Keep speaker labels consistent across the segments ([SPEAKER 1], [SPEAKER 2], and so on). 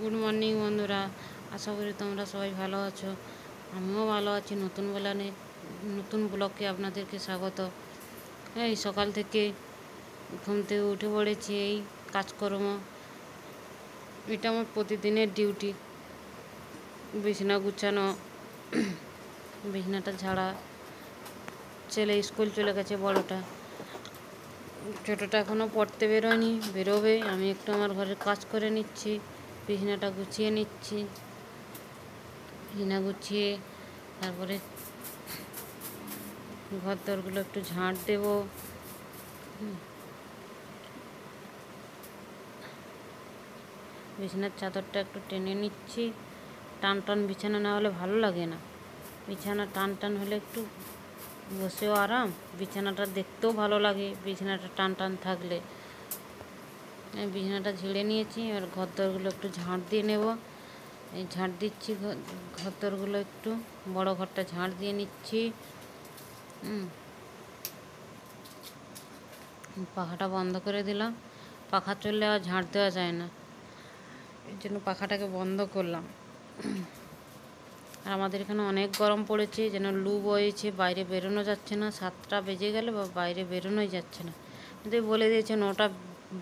[SPEAKER 1] Good morning বন্ধুরা, আশা করি তোমরা সবাই ভালো আছো। আমিও ভালো আছি। নতুন ব্লগে আপনাদেরকে স্বাগত। এই সকাল থেকে ঘুম থেকে উঠে পড়েছি, এই কাজকর্ম, এটা আমার প্রতিদিনের ডিউটি। বিছানা গুছানো, বিছানাটা ঝাড়া। ছেলে স্কুল চলে গেছে, বড়টা। ছোটোটা এখনও পড়তে বেরোয়নি, বেরোবে। আমি একটু আমার ঘরের কাজ করে নিচ্ছি, বিছানাটা গুছিয়ে নিচ্ছি। বিছানা গুছিয়ে তারপরে ঘর দরগুলো একটু ঝাঁট দেব। বিছানার চাদরটা একটু টেনে নিচ্ছি। টান টান বিছানা না হলে ভালো লাগে না। বিছানা টান টান হলে একটু বসেও আরাম, বিছানাটা দেখতেও ভালো লাগে বিছানাটা টান টান থাকলে। বিছানাটা ঝেড়ে নিয়েছি, এবার ঘর দরগুলো একটু ঝাঁট দিয়ে নেব। এই ঝাঁট দিচ্ছি ঘর দরগুলো, একটু বড় ঘরটা ঝাঁট দিয়ে নিচ্ছি। পাখাটা বন্ধ করে দিলাম। পাখা চললে আর ঝাঁট দেওয়া যায় না, এই জন্য পাখাটাকে বন্ধ করলাম। আর আমাদের এখানে অনেক গরম পড়েছে, যেন লু বয়েছে, বাইরে বেরোনো যাচ্ছে না। 7টা বেজে গেলে বা বাইরে বেরোনোই যাচ্ছে না। কিন্তু বলে দিয়েছে 9টা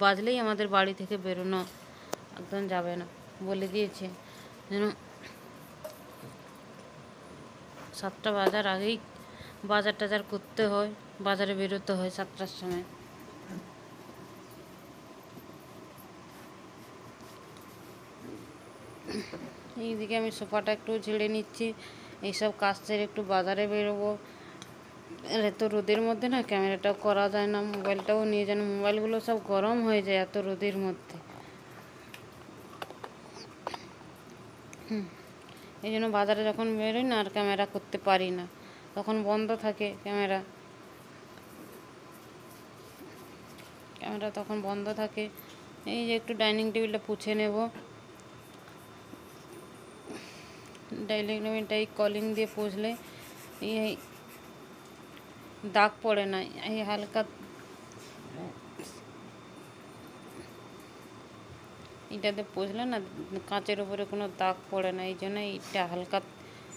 [SPEAKER 1] বাজলেই আমাদের বাড়ি থেকে বেরোনো একদম যাবে না, বলে দিয়েছে যেন 7টা বাজার আগেই বাজার টাজার করতে হয়, বাজারে বেরোতে হয় 7টার সময়। এইদিকে আমি সোফাটা একটু ঝেড়ে নিচ্ছি। এইসব কাজ সেরে একটু বাজারে বেরোবো। এত রোদের মধ্যে না ক্যামেরাটাও করা যায় না, মোবাইলটাও নিয়ে যেন মোবাইলগুলো সব গরম হয়ে যায় এত রোদের মধ্যে। এই জন্য বাজারে যখন বেরোই না আর ক্যামেরা করতে পারি না, তখন বন্ধ থাকে ক্যামেরা তখন বন্ধ থাকে। এই যে একটু ডাইনিং টেবিলটা পুছে নেব। ডাইনিং টেবিলটা এই কলিং দিয়ে পুছলে এই দাগ পড়ে না। এই হালকা এটাতে পুছলে না কাঁচের উপরে কোনো দাগ পড়ে না, এই জন্য এইটা হালকা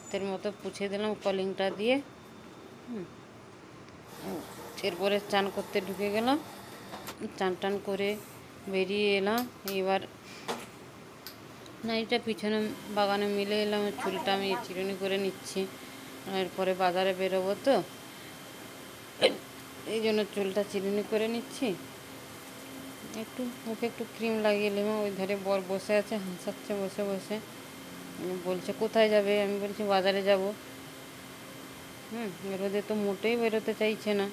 [SPEAKER 1] তের মতো পুছে দিলাম কলিংটা দিয়ে। এরপরে চান করতে ঢুকে গেলাম, চান টান করে বেরিয়ে এলাম। এবার নাইটা পিছনে বাগানে মিলে এলাম, চুলটা আমি চিরুনি করে নিচ্ছি। এরপরে বাজারে বেরোবো, তো এই জন্য চুলটা চিরুনি করে নিচ্ছি। একটু মুখে একটু ক্রিম লাগিয়ে নিলাম। ওই ধারে বর বসে আছে, হাসাচ্ছে বসে বসে, বলছে কোথায় যাবে। আমি বলছি বাজারে যাব। রোদে তো মোটেই বেরোতে চাইছে না।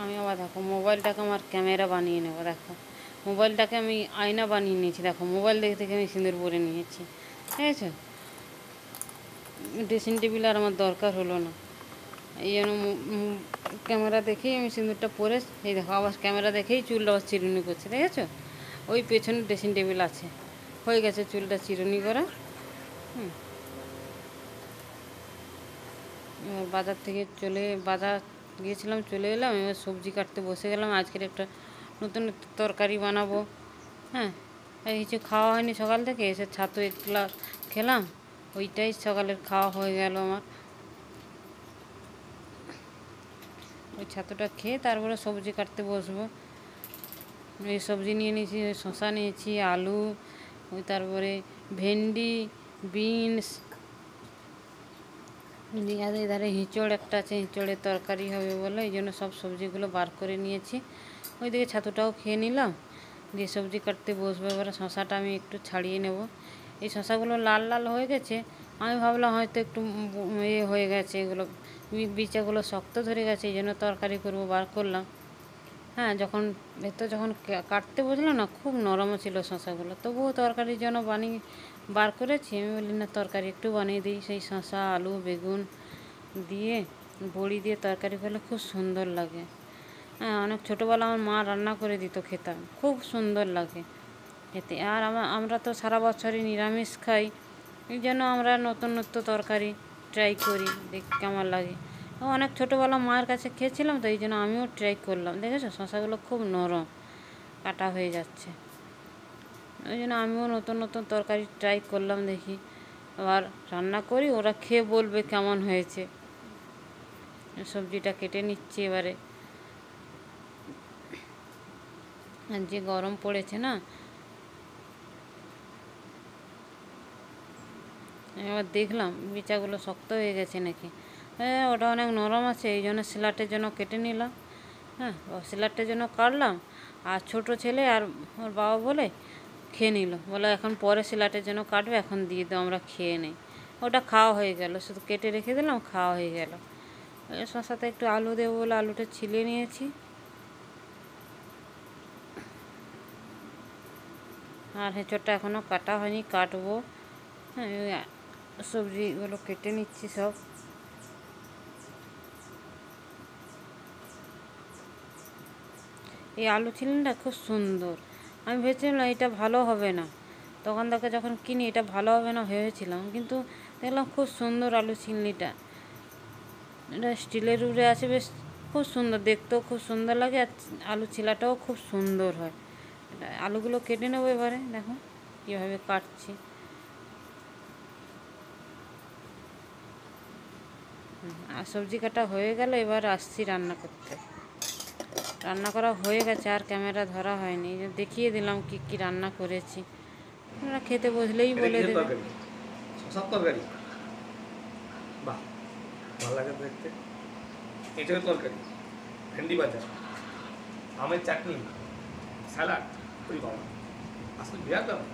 [SPEAKER 1] আমি আবার দেখো মোবাইলটাকে আমার ক্যামেরা বানিয়ে নেবো। দেখো মোবাইলটাকে আমি আয়না বানিয়ে নিয়েছি। দেখো মোবাইল দেখে দেখে আমি সিঁদুর পরে নিয়েছি, ঠিক আছে। ড্রেসিং টেবিল আর আমার দরকার হলো না, এই জন্য ক্যামেরা দেখেই আমি সিঁদুরটা পরে, এই দেখো আবার ক্যামেরা দেখেই চুলটা আবার চিরুনি করছে, দেখেছো। ওই পেছনে ড্রেসিং টেবিল আছে, হয়ে গেছে চুলটা চিরুনি করা। এবার বাজার গিয়েছিলাম, চলে এলাম। এবার সবজি কাটতে বসে গেলাম। আজকের একটা নতুন তরকারি বানাবো। এই কিছু খাওয়া হয়নি সকাল থেকে, এসে ছাতু এক গ্লাস খেলাম, ওইটাই সকালের খাওয়া হয়ে গেল আমার। ওই ছাতুটা খেয়ে তারপরে সবজি কাটতে বসবো। এই সবজি নিয়ে নিয়েছি, শসা নিয়েছি, আলু, ওই তারপরে ভেন্ডি, বিনস, এধারে হিঁচড় একটা আছে, হিঁচড়ের তরকারি হবে বলে এই জন্য সব সবজিগুলো বার করে নিয়েছি। ওইদিকে ছাতুটাও খেয়ে নিলাম, দিয়ে সবজি কাটতে বসবো। এবারে শসাটা আমি একটু ছাড়িয়ে নেব। এই শসাগুলো লাল লাল হয়ে গেছে, আমি ভাবলাম হয়তো একটু হয়ে গেছে, এগুলো বিচাগুলো শক্ত ধরে গেছে, এই জন্য তরকারি করবো, বার করলাম। যখন কাটতে বসলাম না, খুব নরমও ছিল শসাগুলো, তবুও তরকারির জন্য বার করেছি। আমি বলি না তরকারি একটু বানিয়ে দিই, সেই শসা, আলু, বেগুন দিয়ে বড়ি দিয়ে তরকারি করলে খুব সুন্দর লাগে। অনেক ছোটোবেলা আমার মা রান্না করে দিত, খেতাম, খুব সুন্দর লাগে খেতে। আর আমরা তো সারা বছরই নিরামিষ খাই, এই জন্য আমরা নতুন নতুন তরকারি ট্রাই করি, দেখি কেমন লাগে। অনেক ছোটোবেলা মায়ের কাছে খেয়েছিলাম, তো এই জন্য আমিও ট্রাই করলাম। দেখেছো শশাগুলো খুব নরম, কাটা হয়ে যাচ্ছে। ওই জন্য আমিও নতুন নতুন তরকারি ট্রাই করলাম, দেখি আবার রান্না করি, ওরা খেয়ে বলবে কেমন হয়েছে। সবজিটা কেটে নিচ্ছি এবারে। আর যে গরম পড়েছে না, এবার দেখলাম বিচাগুলো শক্ত হয়ে গেছে নাকি। হ্যাঁ, ওটা অনেক নরম আছে, এই জন্য স্যালাডের জন্য কেটে নিলাম। হ্যাঁ, স্যালাডের জন্য কাটলাম। আর ছোট ছেলে আর ওর বাবা বলে খেয়ে নিল, বলে এখন পরে স্যালাডের জন্য কাটবে, এখন দিয়ে দাও, আমরা খেয়ে নেই। ওটা খাওয়া হয়ে গেল, শুধু কেটে রেখে দিলাম, খাওয়া হয়ে গেল। শশাতে একটু আলু দেবো বলে আলুটা ছিলে নিয়েছি। আর হেঁচড়টা এখনও কাটা হয়নি, কাটবো। হ্যাঁ, সবজিগুলো কেটে নিচ্ছি সব। এই আলু চিলিটা খুব সুন্দর। আমি ভেবেছিলাম এটা ভালো হবে না, তখন থেকে যখন কিনি এটা ভালো হবে না ভেবেছিলাম, কিন্তু দেখলাম খুব সুন্দর আলু চিংড়িটা। এটা স্টিলের উপরে আছে, বেশ খুব সুন্দর, দেখতেও খুব সুন্দর লাগে, আর আলু চিলাটাও খুব সুন্দর হয়। এটা আলুগুলো কেটে নেবো এবারে, দেখো কীভাবে কাটছি। আর সবজি কাটা হয়ে গেল, এবার আসছি রান্না করতে। রান্না করা হয়ে গেছে, আর ক্যামেরা ধরা হয়নি, দেখিয়ে দিলাম কি কি রান্না করেছি। আপনারা খেতে বসলেই বলে দেবে।
[SPEAKER 2] শশার তরকারি, বাহ, ভালো লাগে দেখতে। এঁচড়ের তরকারি, ভেন্ডি ভাজা, আমের চাটনি, স্যালাড। ওই বাবা, আসলে বিরাট ব্যাপার।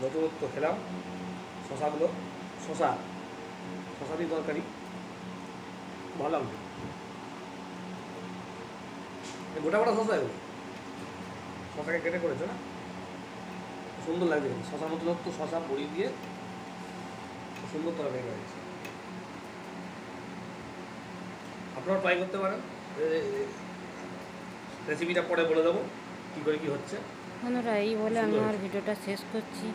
[SPEAKER 2] নতুনত্ব খেলাম। শশাগুলো, শশা শশা দিয়ে তরকারি, ভালো লাগবে। গোটা গোটা শশা, এগুলো শশাকে কেটে করেছো না, সুন্দর লাগবে। শশার নতুনত্ব, শশা বড়ি দিয়ে সুন্দর তরকারি হয়েছে। আপনারা ট্রাই করতে পারেন। রেসিপিটা পরে বলে দেবো কী করে কী হচ্ছে।
[SPEAKER 1] বন্ধুরা, এই বলে আমি আমার ভিডিওটা শেষ করছি।